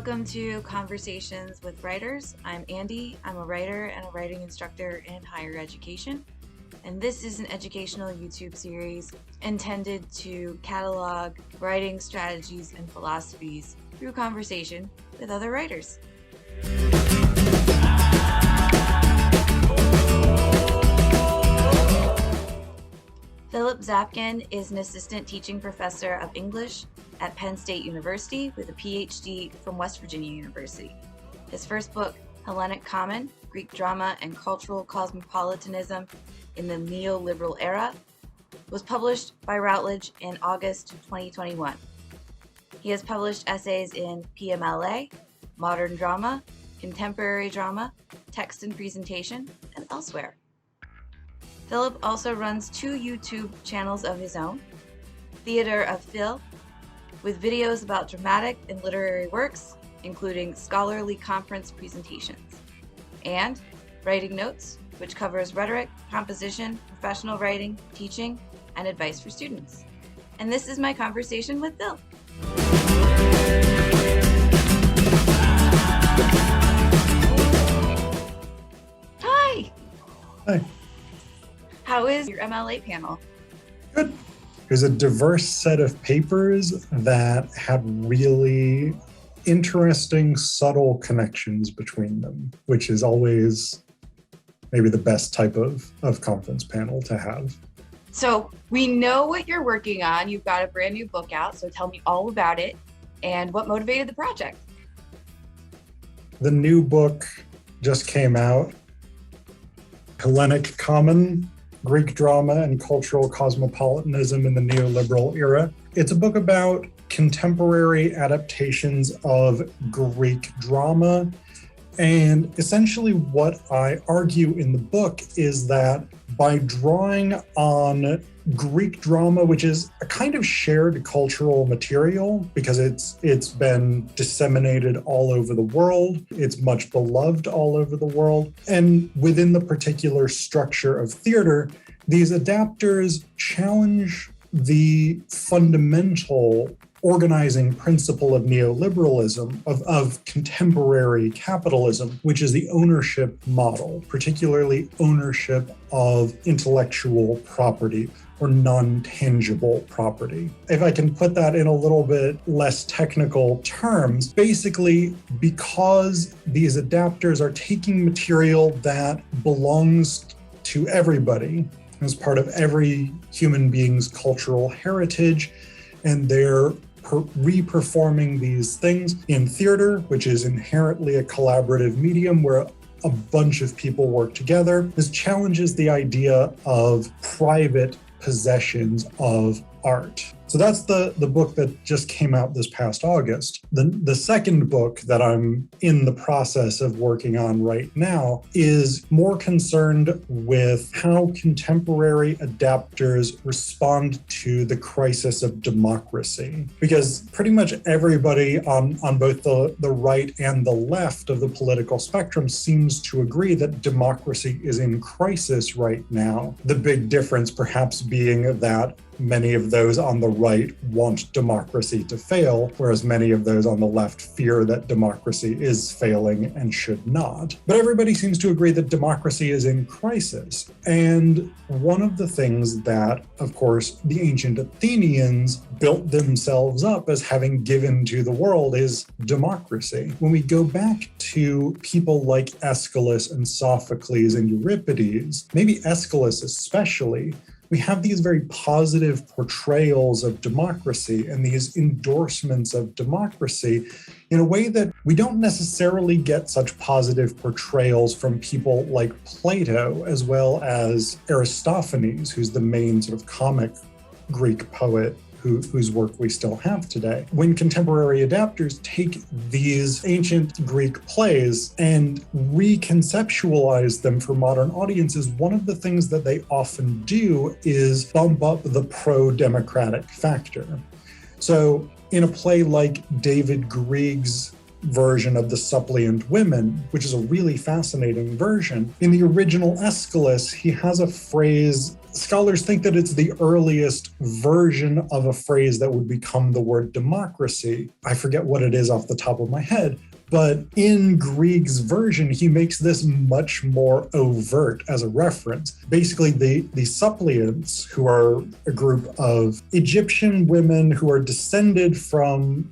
Welcome to Conversations with Writers. I'm Andy. I'm a writer and a writing instructor in higher education. And this is an educational YouTube series intended to catalog writing strategies and philosophies through conversation with other writers. Phillip Zapkin is an assistant teaching professor of English at Penn State University with a PhD from West Virginia University. His first book, Hellenic Common, Greek Drama and Cultural Cosmopolitanism in the Neoliberal Era, was published by Routledge in August 2021. He has published essays in PMLA, Modern Drama, Contemporary Drama, Text and Presentation, and elsewhere. Phillip also runs 2 YouTube channels of his own, Theater of Phil, with videos about dramatic and literary works, including scholarly conference presentations, and Writing Notes, which covers rhetoric, composition, professional writing, teaching, and advice for students. And this is my conversation with Phil. Hi! Hi. How is your MLA panel? Good. It was a diverse set of papers that had really interesting, subtle connections between them, which is always maybe the best type of conference panel to have. So we know what you're working on. You've got a brand new book out, so tell me all about it and what motivated the project. The new book just came out, Hellenic Common, Greek Drama and Cultural Cosmopolitanism in the Neoliberal Era. It's a book about contemporary adaptations of Greek drama. And essentially what I argue in the book is that by drawing on Greek drama, which is a kind of shared cultural material because it's been disseminated all over the world, it's much beloved all over the world, and within the particular structure of theater, these adapters challenge the fundamental organizing principle of neoliberalism, of contemporary capitalism, which is the ownership model, particularly ownership of intellectual property or non-tangible property. If I can put that in a little bit less technical terms, basically because these adapters are taking material that belongs to everybody as part of every human being's cultural heritage, and they're re-performing these things in theater, which is inherently a collaborative medium where a bunch of people work together. This challenges the idea of private possessions of art. So that's the book that just came out this past August. The second book that I'm in the process of working on right now is more concerned with how contemporary adapters respond to the crisis of democracy. Because pretty much everybody on both the right and the left of the political spectrum seems to agree that democracy is in crisis right now. The big difference perhaps being that many of those on the right want democracy to fail, whereas many of those on the left fear that democracy is failing and should not. But everybody seems to agree that democracy is in crisis. And one of the things that, of course, the ancient Athenians built themselves up as having given to the world is democracy. When we go back to people like Aeschylus and Sophocles and Euripides, maybe Aeschylus especially, we have these very positive portrayals of democracy and these endorsements of democracy in a way that we don't necessarily get such positive portrayals from people like Plato, as well as Aristophanes, who's the main sort of comic Greek poet whose work we still have today. When contemporary adapters take these ancient Greek plays and reconceptualize them for modern audiences, one of the things that they often do is bump up the pro-democratic factor. So in a play like David Grieg's version of The Suppliant Women, which is a really fascinating version, in the original Aeschylus, he has a phrase scholars think that it's the earliest version of a phrase that would become the word democracy. I forget what it is off the top of my head, but in Grieg's version, he makes this much more overt as a reference. Basically, the suppliants, who are a group of Egyptian women who are descended from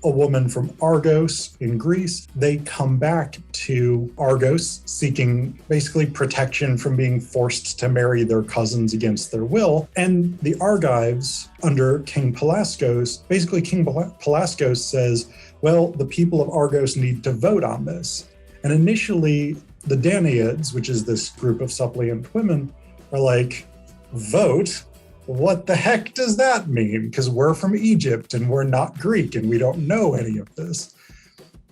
a woman from Argos in Greece, they come back to Argos seeking basically protection from being forced to marry their cousins against their will. And the Argives under King Pelasgos, basically King Pelasgos says, well, the people of Argos need to vote on this. And initially, the Danaids, which is this group of suppliant women, are like, vote? What the heck does that mean? Because we're from Egypt and we're not Greek and we don't know any of this.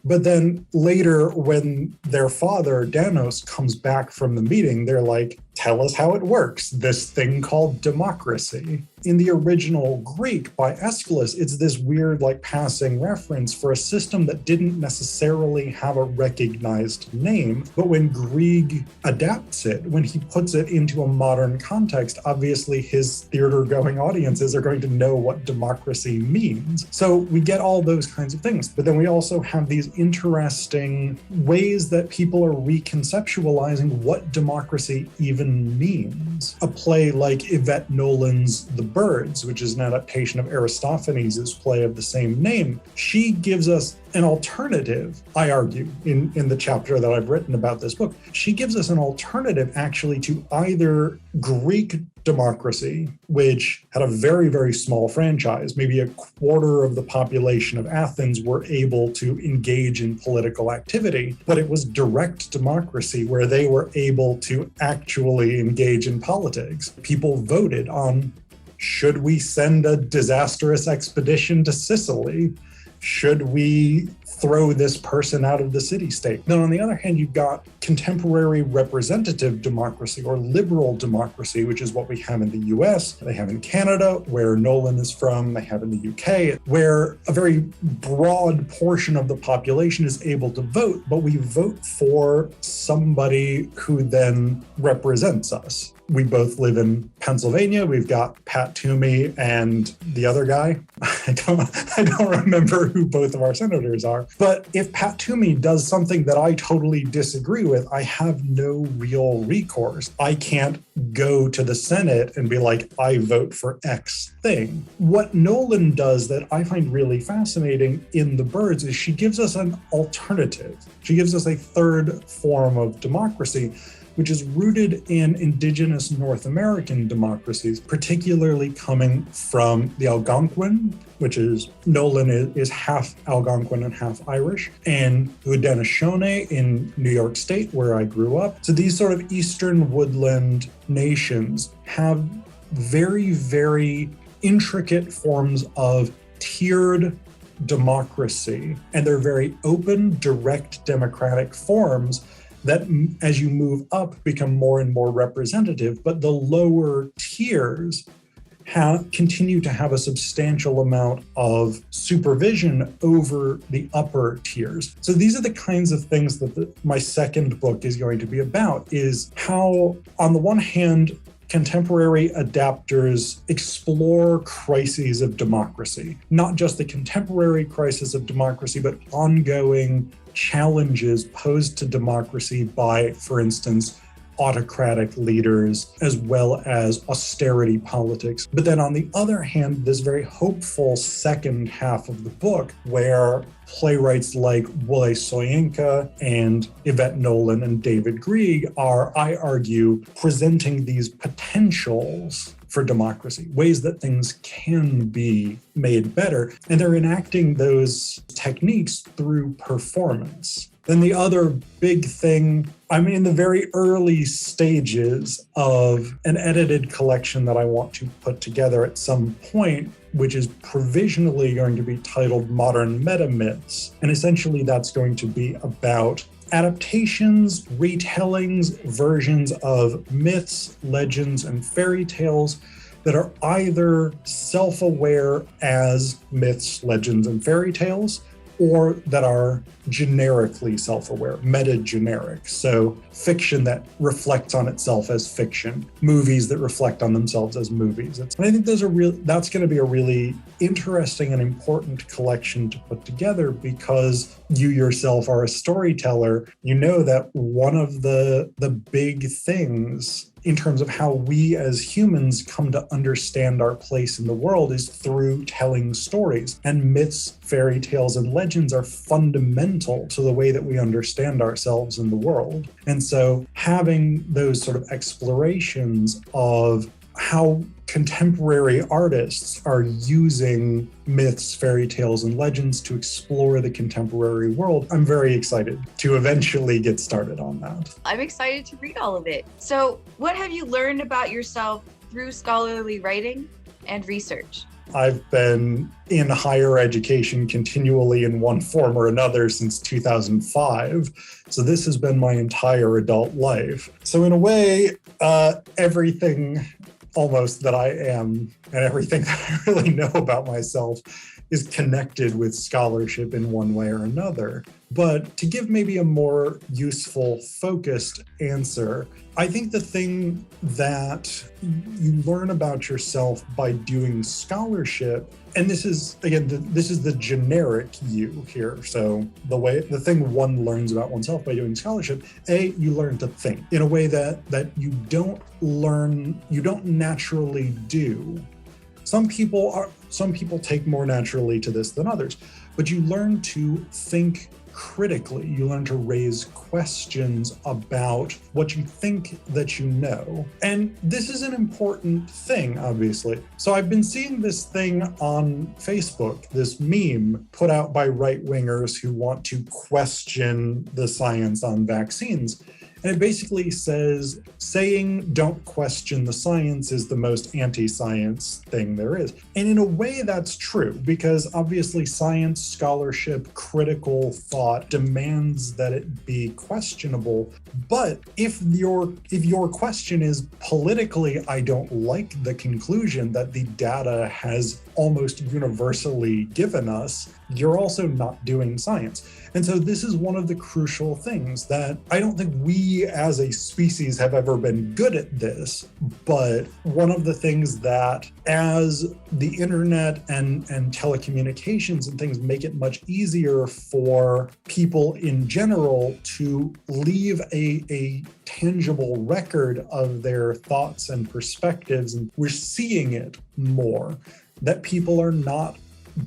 But then later, when their father, Danos, comes back from the meeting, they're like, tell us how it works, this thing called democracy. In the original Greek by Aeschylus, it's this weird passing reference for a system that didn't necessarily have a recognized name. But when Grieg adapts it, when he puts it into a modern context, obviously his theater-going audiences are going to know what democracy means. So we get all those kinds of things. But then we also have these interesting ways that people are reconceptualizing what democracy even means. A play like Yvette Nolan's The Birds, which is an adaptation of Aristophanes' play of the same name, she gives us an alternative, I argue, in the chapter that I've written about this book. She gives us an alternative actually to either Greek democracy, which had a very, very small franchise. Maybe a quarter of the population of Athens were able to engage in political activity, but it was direct democracy where they were able to actually engage in politics. People voted on, should we send a disastrous expedition to Sicily? Should we throw this person out of the city-state? Then on the other hand, you've got contemporary representative democracy or liberal democracy, which is what we have in the US, they have in Canada, where Nolan is from, they have in the UK, where a very broad portion of the population is able to vote, but we vote for somebody who then represents us. We both live in Pennsylvania. We've got Pat Toomey and the other guy. I don't remember who both of our senators are. But if Pat Toomey does something that I totally disagree with, I have no real recourse. I can't go to the Senate and be like, I vote for X thing. What Nolan does that I find really fascinating in The Birds is she gives us an alternative. She gives us a third form of democracy, which is rooted in indigenous North American democracies, particularly coming from the Algonquin, which is, Nolan is half Algonquin and half Irish, and Haudenosaunee in New York State, where I grew up. So these sort of Eastern woodland nations have very, very intricate forms of tiered democracy, and they're very open, direct democratic forms that, as you move up, become more and more representative, but the lower tiers continue to have a substantial amount of supervision over the upper tiers. So these are the kinds of things that my second book is going to be about, is how, on the one hand, contemporary adapters explore crises of democracy, not just the contemporary crisis of democracy, but ongoing challenges posed to democracy by, for instance, autocratic leaders, as well as austerity politics. But then on the other hand, this very hopeful second half of the book, where playwrights like Wole Soyinka and Yvette Nolan and David Grieg are, I argue, presenting these potentials for democracy, ways that things can be made better. And they're enacting those techniques through performance. Then the other big thing, I'm in the very early stages of an edited collection that I want to put together at some point, which is provisionally going to be titled Modern Metamyths. And essentially that's going to be about adaptations, retellings, versions of myths, legends, and fairy tales that are either self-aware as myths, legends, and fairy tales, or that are generically self-aware, meta-generic. So fiction that reflects on itself as fiction, movies that reflect on themselves as movies. And I think that's going to be a really interesting and important collection to put together, because you yourself are a storyteller. You know that one of the big things in terms of how we as humans come to understand our place in the world is through telling stories. And myths, fairy tales, and legends are fundamental to the way that we understand ourselves in the world. And so having those sort of explorations of how contemporary artists are using myths, fairy tales, and legends to explore the contemporary world, I'm very excited to eventually get started on that. I'm excited to read all of it. So, what have you learned about yourself through scholarly writing and research? I've been in higher education continually in one form or another since 2005. So this has been my entire adult life. So in a way, everything almost that I am and everything that I really know about myself is connected with scholarship in one way or another. But to give maybe a more useful, focused answer, I think the thing that you learn about yourself by doing scholarship, and this is the generic you here. So the thing one learns about oneself by doing scholarship, you learn to think in a way that you don't naturally do. Some people take more naturally to this than others, but you learn to think critically. You learn to raise questions about what you think that you know. And this is an important thing, obviously. So I've been seeing this thing on Facebook, this meme put out by right-wingers who want to question the science on vaccines. And it basically says, saying don't question the science is the most anti-science thing there is. And in a way, that's true, because obviously science, scholarship, critical thought demands that it be questionable. But if your question is politically, I don't like the conclusion that the data has almost universally given us, you're also not doing science. And so this is one of the crucial things that I don't think we as a species have ever been good at this, but one of the things that as the internet and telecommunications and things make it much easier for people in general to leave a tangible record of their thoughts and perspectives, and we're seeing it more, that people are not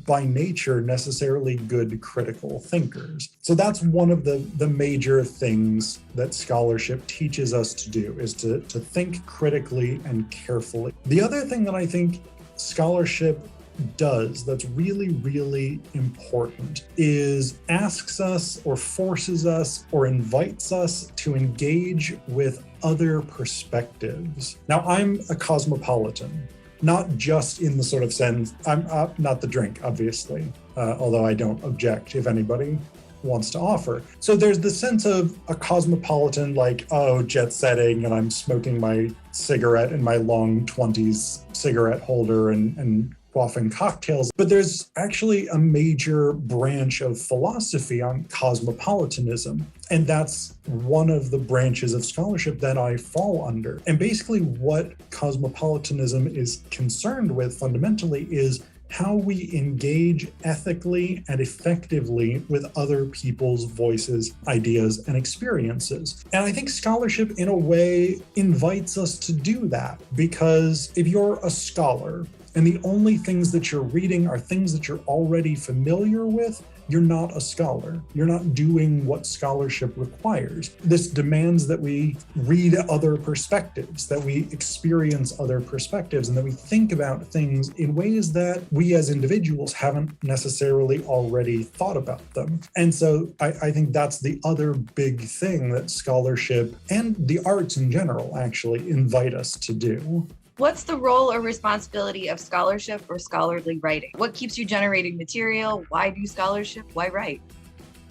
by nature necessarily good critical thinkers. So that's one of the major things that scholarship teaches us to do, is to think critically and carefully. The other thing that I think scholarship does that's really, really important is asks us or forces us or invites us to engage with other perspectives. Now, I'm a cosmopolitan. Not just in the sort of sense, I'm not the drink, obviously, although I don't object if anybody wants to offer. So there's the sense of a cosmopolitan, like, jet setting, and I'm smoking my cigarette in my long 20s cigarette holder and quaffing cocktails. But there's actually a major branch of philosophy on cosmopolitanism. And that's one of the branches of scholarship that I fall under. And basically what cosmopolitanism is concerned with fundamentally is how we engage ethically and effectively with other people's voices, ideas, and experiences. And I think scholarship, in a way, invites us to do that, because if you're a scholar and the only things that you're reading are things that you're already familiar with, you're not a scholar. You're not doing what scholarship requires. This demands that we read other perspectives, that we experience other perspectives, and that we think about things in ways that we as individuals haven't necessarily already thought about them. And so I think that's the other big thing that scholarship and the arts in general actually invite us to do. What's the role or responsibility of scholarship or scholarly writing? What keeps you generating material? Why do scholarship? Why write?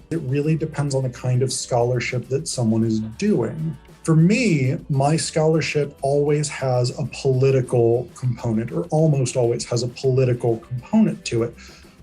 It really depends on the kind of scholarship that someone is doing. For me, my scholarship always has a political component, or almost always has a political component to it.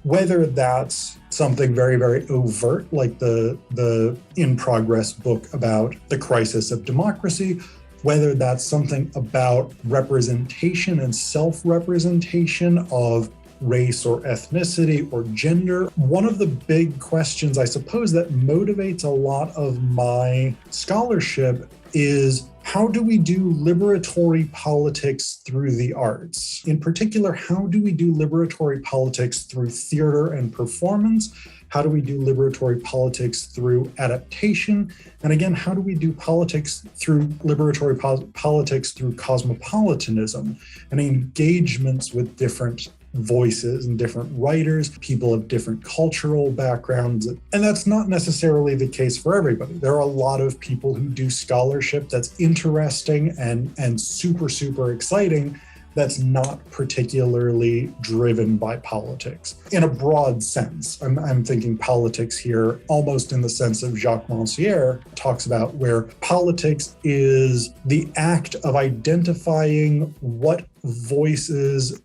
Whether that's something very, very overt, like the in-progress book about the crisis of democracy, whether that's something about representation and self-representation of race or ethnicity or gender. One of the big questions, I suppose, that motivates a lot of my scholarship is, how do we do liberatory politics through the arts? In particular, how do we do liberatory politics through theater and performance? How do we do liberatory politics through adaptation? And again, how do we do politics through liberatory politics through cosmopolitanism and engagements with different voices and different writers, people of different cultural backgrounds? And that's not necessarily the case for everybody. There are a lot of people who do scholarship that's interesting and super, super exciting, that's not particularly driven by politics. In a broad sense, I'm thinking politics here almost in the sense of Jacques Rancière talks about, where politics is the act of identifying what voices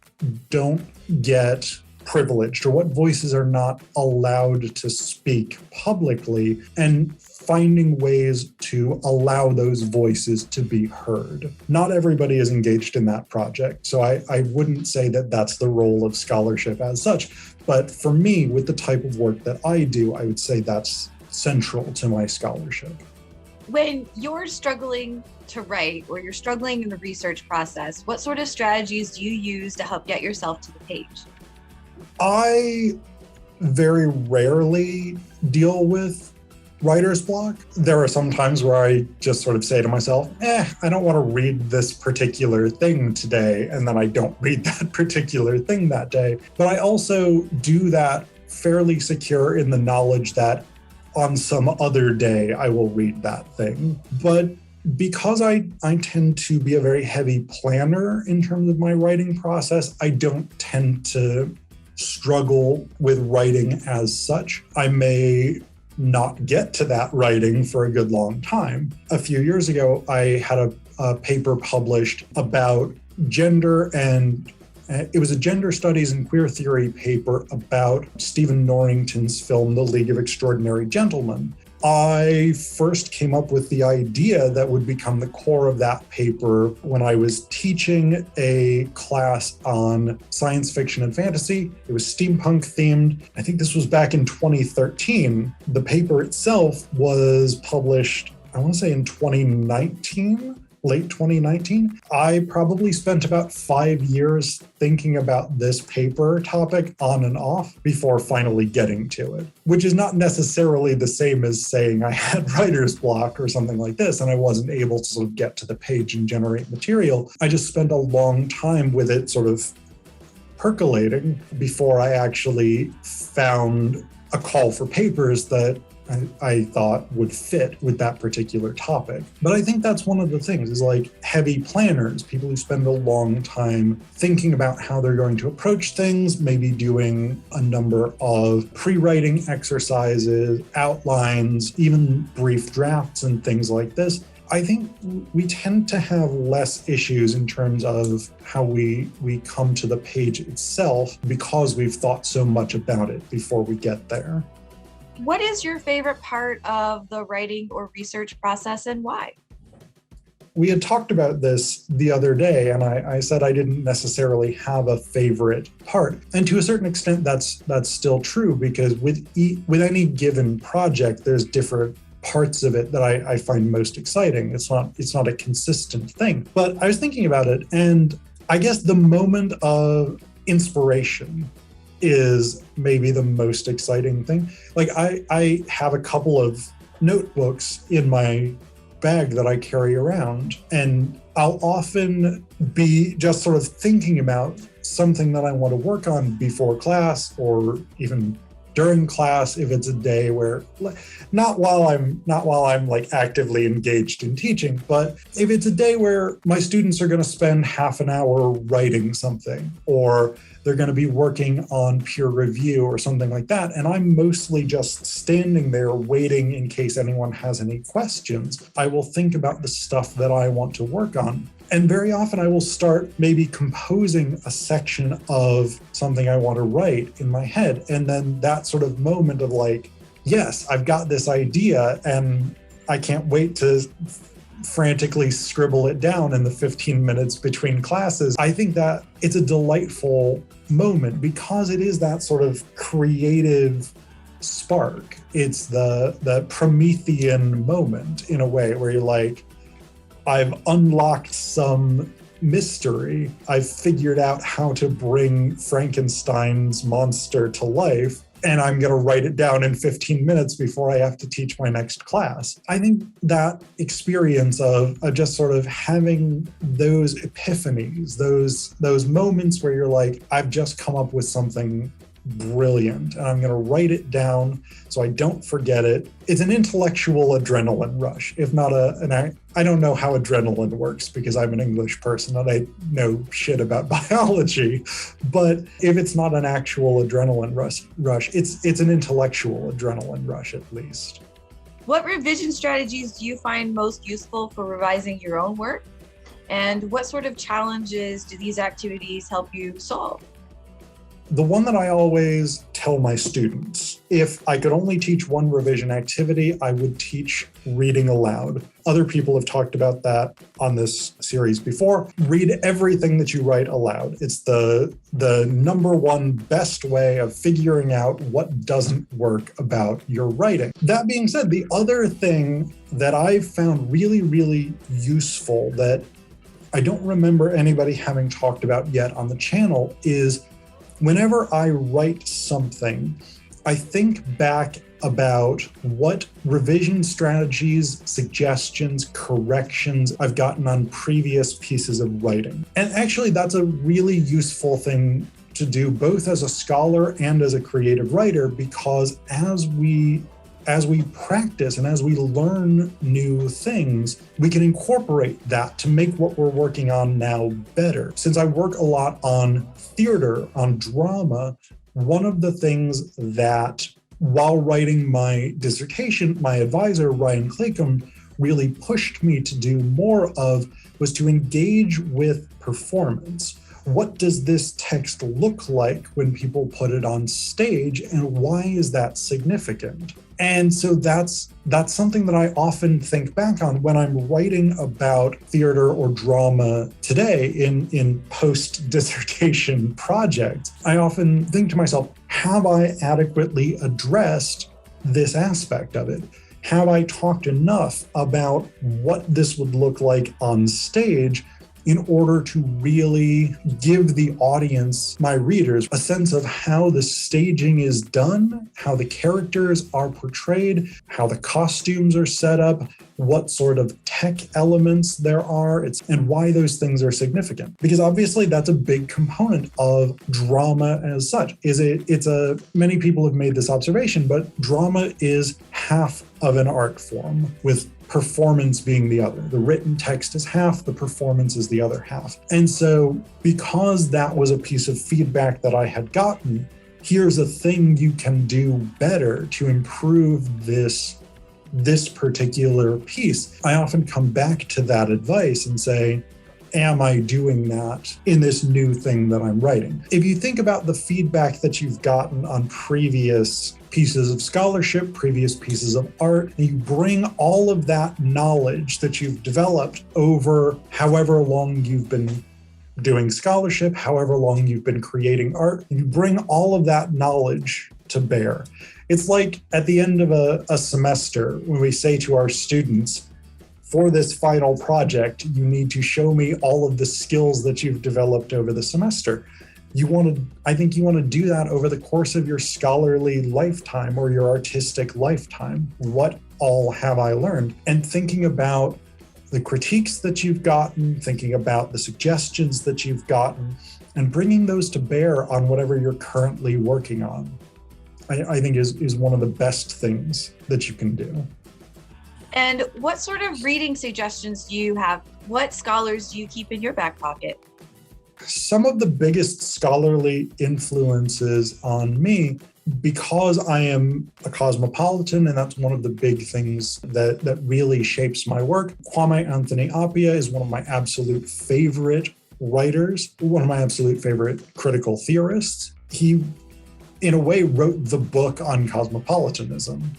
don't get privileged or what voices are not allowed to speak publicly, and finding ways to allow those voices to be heard. Not everybody is engaged in that project, so I wouldn't say that that's the role of scholarship as such. But for me, with the type of work that I do, I would say that's central to my scholarship. When you're struggling to write or you're struggling in the research process, what sort of strategies do you use to help get yourself to the page? I very rarely deal with writer's block. There are some times where I just sort of say to myself, I don't want to read this particular thing today, and then I don't read that particular thing that day. But I also do that fairly secure in the knowledge that on some other day I will read that thing. But because I tend to be a very heavy planner in terms of my writing process, I don't tend to struggle with writing as such. I may not get to that writing for a good long time. A few years ago, I had a paper published about gender, and it was a gender studies and queer theory paper about Stephen Norrington's film, The League of Extraordinary Gentlemen. I first came up with the idea that would become the core of that paper when I was teaching a class on science fiction and fantasy. It was steampunk themed. I think this was back in 2013. The paper itself was published, I want to say in 2019. Late 2019. I probably spent about 5 years thinking about this paper topic on and off before finally getting to it, which is not necessarily the same as saying I had writer's block or something like this and I wasn't able to sort of get to the page and generate material. I just spent a long time with it sort of percolating before I actually found a call for papers that I thought would fit with that particular topic. But I think that's one of the things, is like heavy planners, people who spend a long time thinking about how they're going to approach things, maybe doing a number of pre-writing exercises, outlines, even brief drafts and things like this. I think we tend to have less issues in terms of how we come to the page itself because we've thought so much about it before we get there. What is your favorite part of the writing or research process, and why? We had talked about this the other day, and I said I didn't necessarily have a favorite part. And to a certain extent, that's still true, because with any given project, there's different parts of it that I find most exciting. It's not a consistent thing. But I was thinking about it, and I guess the moment of inspiration is maybe the most exciting thing. Like I have a couple of notebooks in my bag that I carry around, and I'll often be just sort of thinking about something that I want to work on before class or even during class, if it's a day where, not while I'm like actively engaged in teaching, but if it's a day where my students are going to spend half an hour writing something, or they're going to be working on peer review or something like that, and I'm mostly just standing there waiting in case anyone has any questions, I will think about the stuff that I want to work on. And very often I will start maybe composing a section of something I want to write in my head. And then that sort of moment of like, yes, I've got this idea and I can't wait to frantically scribble it down in the 15 minutes between classes. I think that it's a delightful moment because it is that sort of creative spark. It's the Promethean moment in a way where you're like, I've unlocked some mystery. I've figured out how to bring Frankenstein's monster to life, and I'm going to write it down in 15 minutes before I have to teach my next class. I think that experience of just sort of having those epiphanies, those moments where you're like, I've just come up with something brilliant and I'm going to write it down so I don't forget it. It's an intellectual adrenaline rush, if not I don't know how adrenaline works because I'm an English person and I know shit about biology, but if it's not an actual adrenaline rush, it's an intellectual adrenaline rush at least. What revision strategies do you find most useful for revising your own work? And what sort of challenges do these activities help you solve? The one that I always tell my students, if I could only teach one revision activity, I would teach reading aloud. Other people have talked about that on this series before. Read everything that you write aloud. It's the number one best way of figuring out what doesn't work about your writing. That being said, the other thing that I've found really, really useful that I don't remember anybody having talked about yet on the channel is whenever I write something, I think back about what revision strategies, suggestions, corrections I've gotten on previous pieces of writing. And actually, that's a really useful thing to do both as a scholar and as a creative writer, because as we practice and as we learn new things, we can incorporate that to make what we're working on now better. Since I work a lot on theater, on drama, one of the things that while writing my dissertation, my advisor, Ryan Claycomb, really pushed me to do more of was to engage with performance. What does this text look like when people put it on stage, and why is that significant? And so that's something that I often think back on when I'm writing about theater or drama today in post-dissertation projects. I often think to myself, have I adequately addressed this aspect of it? Have I talked enough about what this would look like on stage in order to really give the audience, my readers, a sense of how the staging is done, how the characters are portrayed, how the costumes are set up, what sort of tech elements there are, and why those things are significant. Because obviously that's a big component of drama as such. Many people have made this observation, but drama is half of an art form, with performance being the other. The written text is half, the performance is the other half. And so because that was a piece of feedback that I had gotten, here's a thing you can do better to improve this particular piece. I often come back to that advice and say, am I doing that in this new thing that I'm writing? If you think about the feedback that you've gotten on previous pieces of scholarship, previous pieces of art, and you bring all of that knowledge that you've developed over however long you've been doing scholarship, however long you've been creating art, and you bring all of that knowledge to bear. It's like at the end of a semester when we say to our students, for this final project, you need to show me all of the skills that you've developed over the semester. I think you want to do that over the course of your scholarly lifetime or your artistic lifetime. What all have I learned? And thinking about the critiques that you've gotten, thinking about the suggestions that you've gotten, and bringing those to bear on whatever you're currently working on, I think is one of the best things that you can do. And what sort of reading suggestions do you have? What scholars do you keep in your back pocket? Some of the biggest scholarly influences on me because I am a cosmopolitan, and that's one of the big things that really shapes my work, Kwame Anthony Appiah is one of my absolute favorite writers, one of my absolute favorite critical theorists. He, in a way, wrote the book on cosmopolitanism.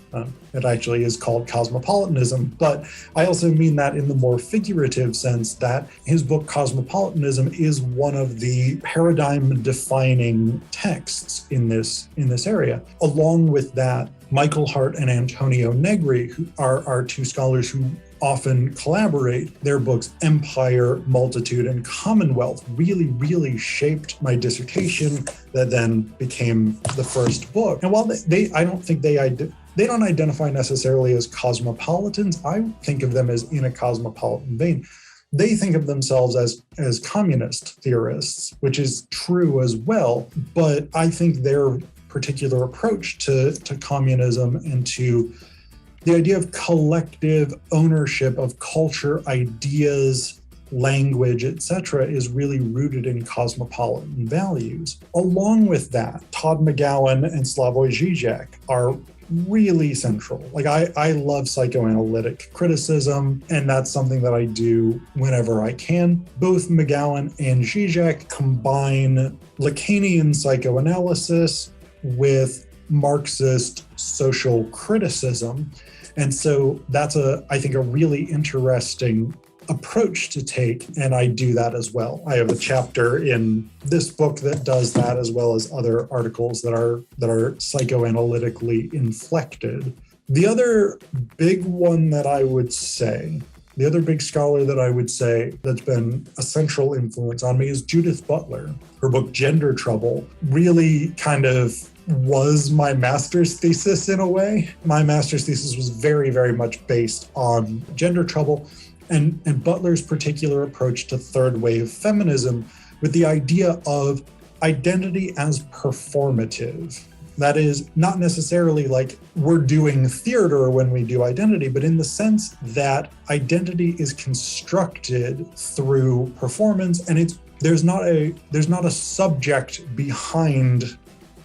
It actually is called Cosmopolitanism, but I also mean that in the more figurative sense that his book Cosmopolitanism is one of the paradigm-defining texts in this area. Along with that, Michael Hart and Antonio Negri, who are two scholars who often collaborate, their books Empire, Multitude, and Commonwealth really shaped my dissertation that then became the first book. And while I don't think they don't identify necessarily as cosmopolitans, I think of them as in a cosmopolitan vein. They think of themselves as communist theorists, which is true as well, but I think their particular approach to communism and to the idea of collective ownership of culture, ideas, language, etc., is really rooted in cosmopolitan values. Along with that, Todd McGowan and Slavoj Žižek are really central. Like I love psychoanalytic criticism, and that's something that I do whenever I can. Both McGowan and Žižek combine Lacanian psychoanalysis with Marxist social criticism. And so that's I think a really interesting approach to take, and I do that as well. I have a chapter in this book that does that, as well as other articles that are psychoanalytically inflected. The other big one that I would say, the other big scholar that I would say that's been a central influence on me is Judith Butler. Her book Gender Trouble really kind of was my master's thesis in a way. My master's thesis was very much based on gender trouble and Butler's particular approach to third wave feminism with the idea of identity as performative. That is, not necessarily like we're doing theater when we do identity, but in the sense that identity is constructed through performance, and there's not a subject behind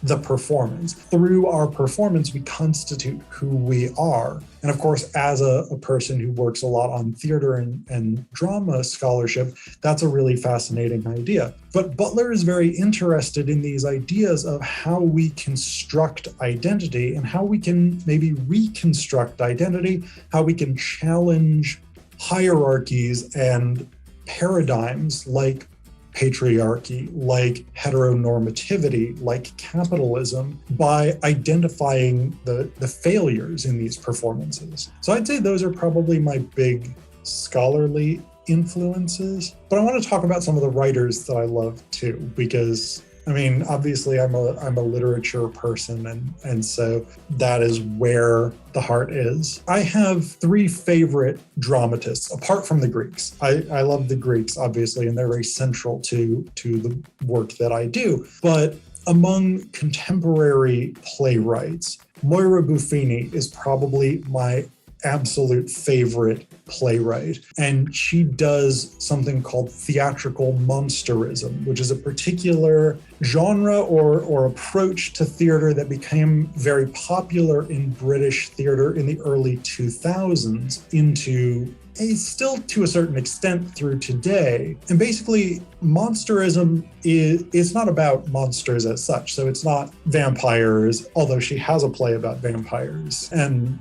the performance. Through our performance, we constitute who we are. And of course, as a person who works a lot on theater and drama scholarship, that's a really fascinating idea. But Butler is very interested in these ideas of how we construct identity and how we can maybe reconstruct identity, how we can challenge hierarchies and paradigms like patriarchy, like heteronormativity, like capitalism, by identifying the failures in these performances. So I'd say those are probably my big scholarly influences. But I want to talk about some of the writers that I love too, because I mean, obviously I'm a literature person, and so that is where the heart is. I have three favorite dramatists, apart from the Greeks. I love the Greeks, obviously, and they're very central to the work that I do. But among contemporary playwrights, Moira Buffini is probably my absolute favorite playwright. And she does something called theatrical monsterism, which is a particular genre or approach to theater that became very popular in British theater in the early 2000s into still to a certain extent through today. And basically, monsterism it's not about monsters as such. So it's not vampires, although she has a play about vampires and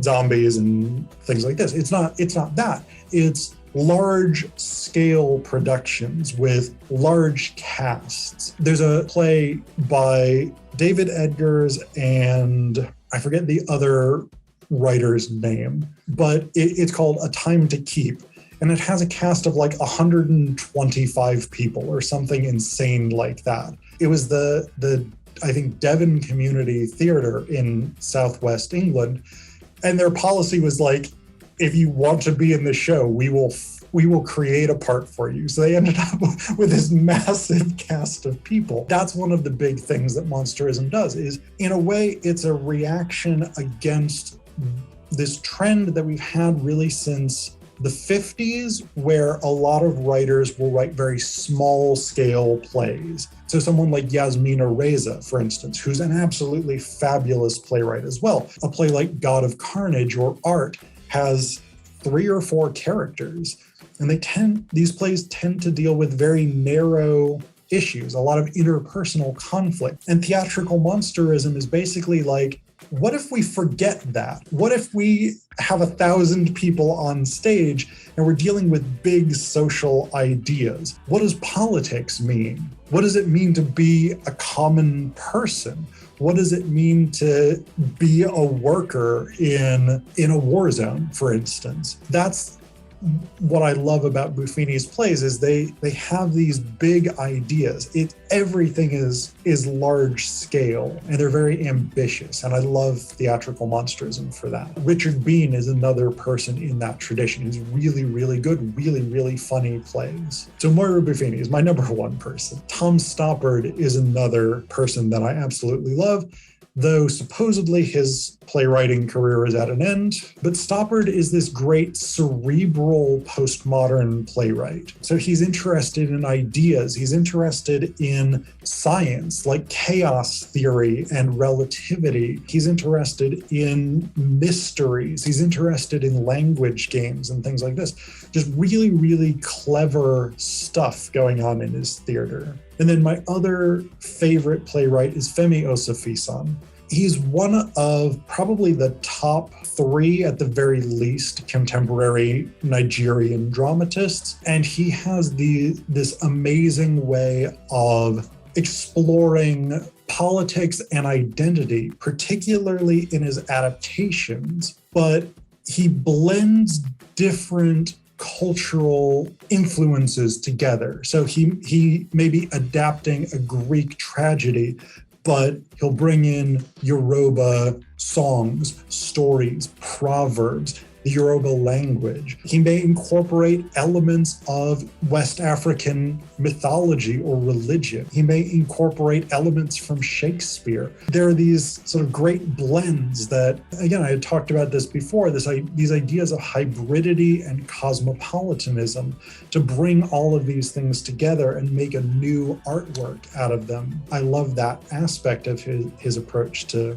zombies and things like this. It's not that. It's large scale productions with large casts. There's a play by David Edgars and I forget the other writer's name, but it's called A Time to Keep. And it has a cast of like 125 people or something insane like that. It was the I think Devon Community Theatre in Southwest England. And their policy was like, if you want to be in the show, we will create a part for you. So they ended up with this massive cast of people. That's one of the big things that monsterism does, is in a way, it's a reaction against this trend that we've had really since the 50s, where a lot of writers will write very small scale plays. So someone like Yasmina Reza, for instance, who's an absolutely fabulous playwright as well. A play like God of Carnage or Art has 3 or 4 characters. And these plays tend to deal with very narrow issues, a lot of interpersonal conflict. And theatrical monsterism is basically like, what if we forget that? What if we have 1,000 people on stage and we're dealing with big social ideas? What does politics mean? What does it mean to be a common person? What does it mean to be a worker in a war zone, for instance? That's what I love about Buffini's plays is they have these big ideas. Everything is large scale and they're very ambitious. And I love theatrical monsterism for that. Richard Bean is another person in that tradition who's really, really good, really, really funny plays. So Moira Buffini is my number 1 person. Tom Stoppard is another person that I absolutely love, though supposedly his playwriting career is at an end. But Stoppard is this great cerebral postmodern playwright. So he's interested in ideas. He's interested in science, like chaos theory and relativity. He's interested in mysteries. He's interested in language games and things like this. Just really, really clever stuff going on in his theater. And then my other favorite playwright is Femi Osofisan. He's one of probably the top 3, at the very least, contemporary Nigerian dramatists. And he has this amazing way of exploring politics and identity, particularly in his adaptations. But he blends different cultural influences together. So he may be adapting a Greek tragedy, but he'll bring in Yoruba songs, stories, proverbs, the Yoruba language. He may incorporate elements of West African mythology or religion. He may incorporate elements from Shakespeare. There are these sort of great blends that, again, I had talked about this before, these ideas of hybridity and cosmopolitanism to bring all of these things together and make a new artwork out of them. I love that aspect of his approach to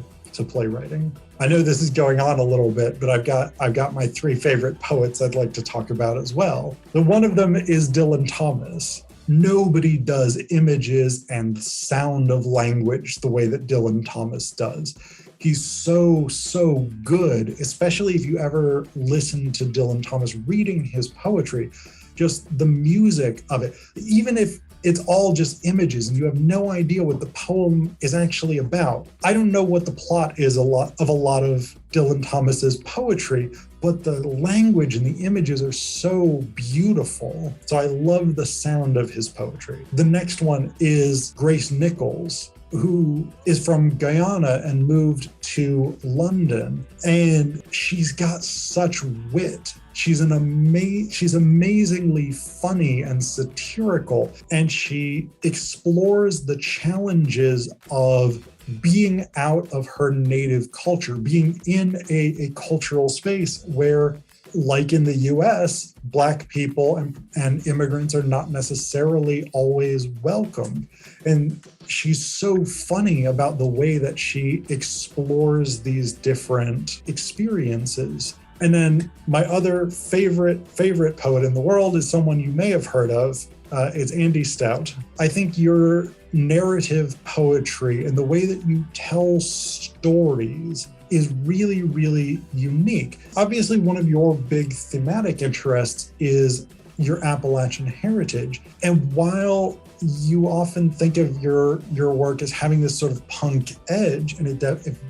playwriting. I know this is going on a little bit, but I've got my 3 favorite poets I'd like to talk about as well. The one of them is Dylan Thomas. Nobody does images and sound of language the way that Dylan Thomas does. He's so good, especially if you ever listen to Dylan Thomas reading his poetry, just the music of it. Even if it's all just images and you have no idea what the poem is actually about. I don't know what the plot is a lot of Dylan Thomas's poetry, but the language and the images are so beautiful. So I love the sound of his poetry. The next one is Grace Nichols, who is from Guyana and moved to London. And she's got such wit. She's amazingly funny and satirical, and she explores the challenges of being out of her native culture, being in a cultural space where, like in the US, Black people and immigrants are not necessarily always welcomed. And she's so funny about the way that she explores these different experiences. And then my other favorite poet in the world is someone you may have heard of. It's Andy Stout. I think your narrative poetry and the way that you tell stories is really, really unique. Obviously, one of your big thematic interests is your Appalachian heritage. And while you often think of your work as having this sort of punk edge, and it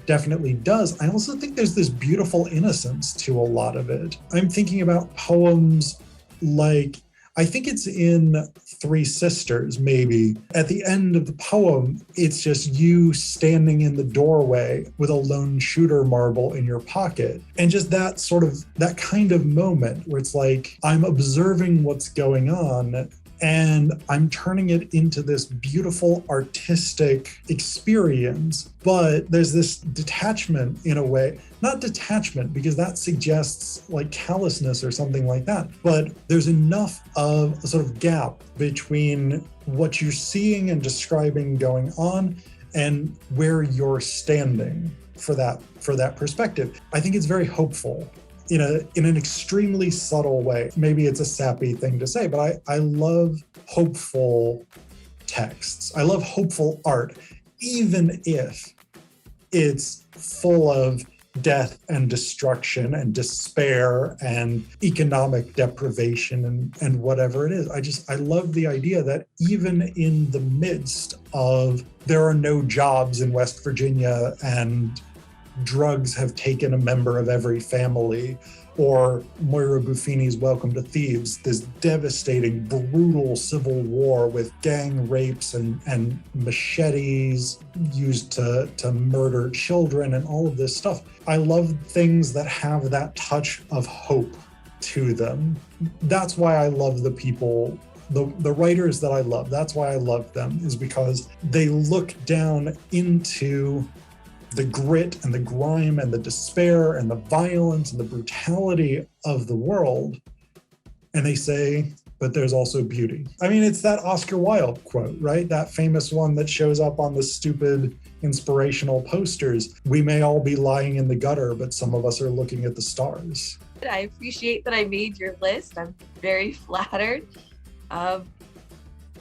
definitely does, I also think there's this beautiful innocence to a lot of it. I'm thinking about poems like, I think it's in Three Sisters, maybe. At the end of the poem, it's just you standing in the doorway with a lone shooter marble in your pocket. And just that kind of moment where it's like, I'm observing what's going on, And I'm turning it into this beautiful artistic experience. But there's this detachment in a way, not detachment, because that suggests like callousness or something like that. But there's enough of a sort of gap between what you're seeing and describing going on and where you're standing for that perspective. I think it's very hopeful in an extremely subtle way. Maybe it's a sappy thing to say, but I love hopeful texts. I love hopeful art, even if it's full of death and destruction and despair and economic deprivation and whatever it is. I love the idea that even in the midst of there are no jobs in West Virginia and drugs have taken a member of every family, or Moira Buffini's Welcome to Thieves, this devastating, brutal civil war with gang rapes and machetes used to murder children and all of this stuff. I love things that have that touch of hope to them. That's why I love the people, the writers that I love. That's why I love them, is because they look down into the grit and the grime and the despair and the violence and the brutality of the world. And they say, but there's also beauty. I mean, it's that Oscar Wilde quote, right? That famous one that shows up on the stupid inspirational posters. We may all be lying in the gutter, but some of us are looking at the stars. I appreciate that I made your list. I'm very flattered.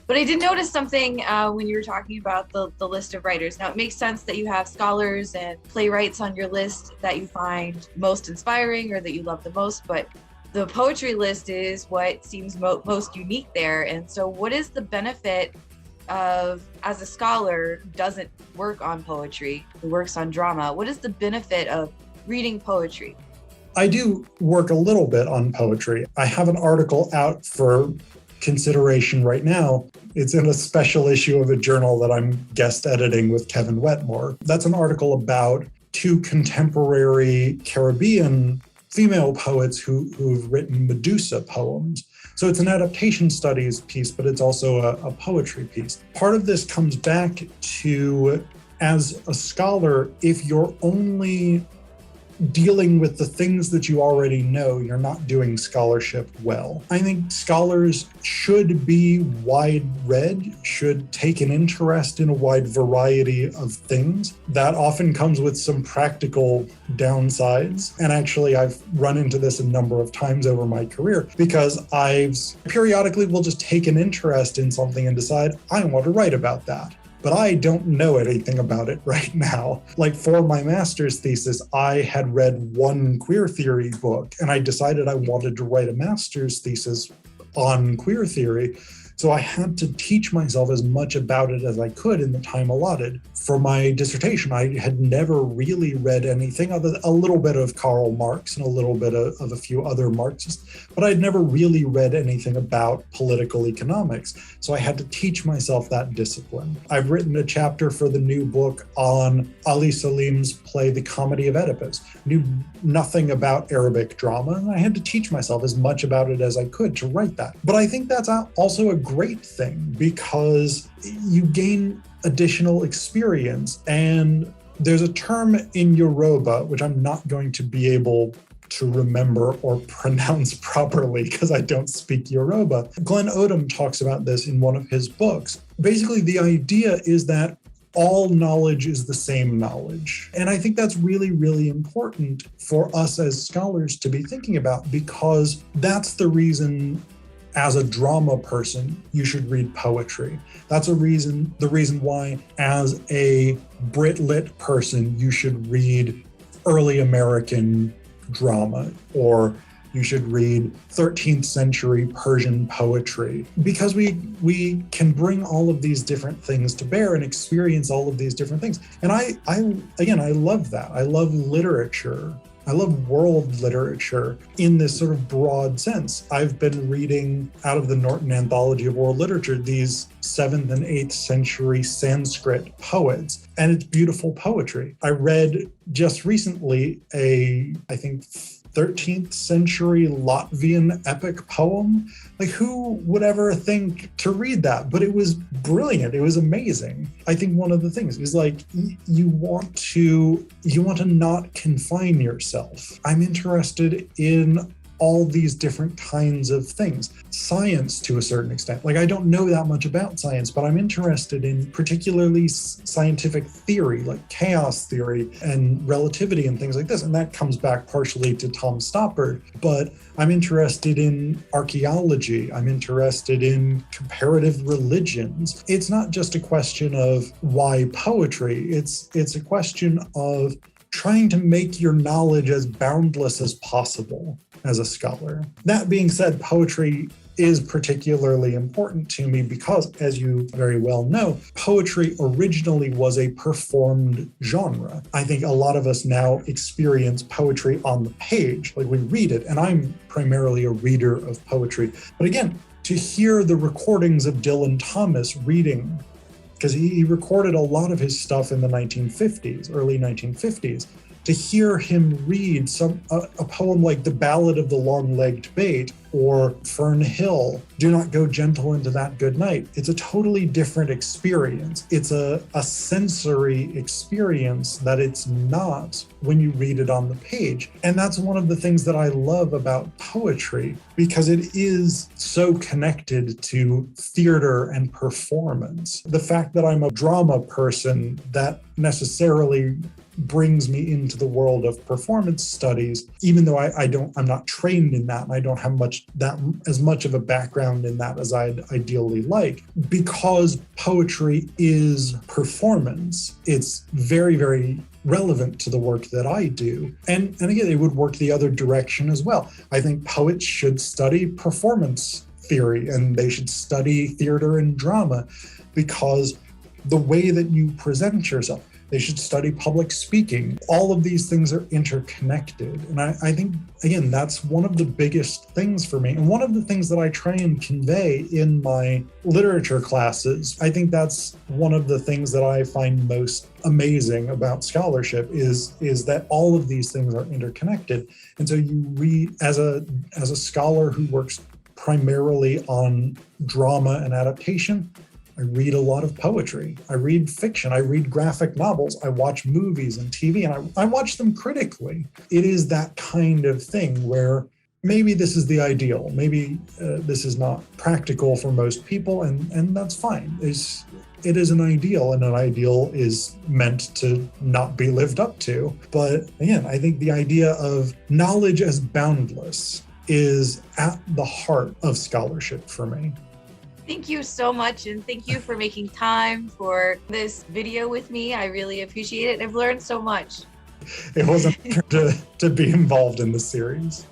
But I did notice something when you were talking about the list of writers. Now, it makes sense that you have scholars and playwrights on your list that you find most inspiring or that you love the most, but the poetry list is what seems most unique there. And so what is the benefit of, as a scholar who doesn't work on poetry, who works on drama, what is the benefit of reading poetry? I do work a little bit on poetry. I have an article out for consideration right now. It's in a special issue of a journal that I'm guest editing with Kevin Wetmore. That's an article about two contemporary Caribbean female poets who've written Medusa poems. So it's an adaptation studies piece, but it's also a poetry piece. Part of this comes back to, as a scholar, if you're only dealing with the things that you already know, you're not doing scholarship well. I think scholars should be wide-read, should take an interest in a wide variety of things. That often comes with some practical downsides. And actually, I've run into this a number of times over my career because I've periodically will just take an interest in something and decide, I want to write about that. But I don't know anything about it right now. Like for my master's thesis, I had read one queer theory book and I decided I wanted to write a master's thesis on queer theory. So I had to teach myself as much about it as I could in the time allotted. For my dissertation, I had never really read anything other than a little bit of Karl Marx and a little bit of a few other Marxists, but I'd never really read anything about political economics. So I had to teach myself that discipline. I've written a chapter for the new book on Ali Salim's play, The Comedy of Oedipus. Knew nothing about Arabic drama, and I had to teach myself as much about it as I could to write that. But I think that's also a great thing because you gain additional experience. And there's a term in Yoruba, which I'm not going to be able to remember or pronounce properly because I don't speak Yoruba. Glenn Odom talks about this in one of his books. Basically, the idea is that all knowledge is the same knowledge. And I think that's really, really important for us as scholars to be thinking about, because that's the reason, as a drama person, you should read poetry. That's the reason why, as a Brit Lit person, you should read early American drama, or you should read 13th century Persian poetry, because we can bring all of these different things to bear and experience all of these different things. And I love that. I love literature. I love world literature in this sort of broad sense. I've been reading out of the Norton Anthology of World Literature these 7th and 8th century Sanskrit poets, and it's beautiful poetry. I read just recently 13th century Latvian epic poem. Like, who would ever think to read that? But it was brilliant. It was amazing. I think one of the things is like, you want to not confine yourself. I'm interested in all these different kinds of things. Science, to a certain extent. Like, I don't know that much about science, but I'm interested in particularly scientific theory, like chaos theory and relativity and things like this. And that comes back partially to Tom Stoppard. But I'm interested in archaeology. I'm interested in comparative religions. It's not just a question of why poetry. It's a question of trying to make your knowledge as boundless as possible as a scholar. That being said, poetry is particularly important to me because, as you very well know, poetry originally was a performed genre. I think a lot of us now experience poetry on the page, like we read it, and I'm primarily a reader of poetry. But again, to hear the recordings of Dylan Thomas reading, because he recorded a lot of his stuff in the 1950s, early 1950s, to hear him read a poem like The Ballad of the Long-Legged Bait or Fern Hill, Do Not Go Gentle Into That Good Night. It's a totally different experience. It's a sensory experience that it's not when you read it on the page. And that's one of the things that I love about poetry, because it is so connected to theater and performance. The fact that I'm a drama person, that necessarily brings me into the world of performance studies, even though I'm not trained in that, and I don't have as much of a background in that as I'd ideally like. Because poetry is performance, it's very, very relevant to the work that I do. And again, it would work the other direction as well. I think poets should study performance theory, and they should study theater and drama, because the way that you present yourself, they should study public speaking. All of these things are interconnected. And I think, again, that's one of the biggest things for me. And one of the things that I try and convey in my literature classes, I think that's one of the things that I find most amazing about scholarship is that all of these things are interconnected. And so you read, as a scholar who works primarily on drama and adaptation, I read a lot of poetry. I read fiction. I read graphic novels. I watch movies and TV, and I watch them critically. It is that kind of thing where maybe this is the ideal. Maybe this is not practical for most people, and that's fine. It is an ideal, and an ideal is meant to not be lived up to. But again, I think the idea of knowledge as boundless is at the heart of scholarship for me. Thank you so much, and thank you for making time for this video with me. I really appreciate it. I've learned so much. It was an honor to be involved in the series.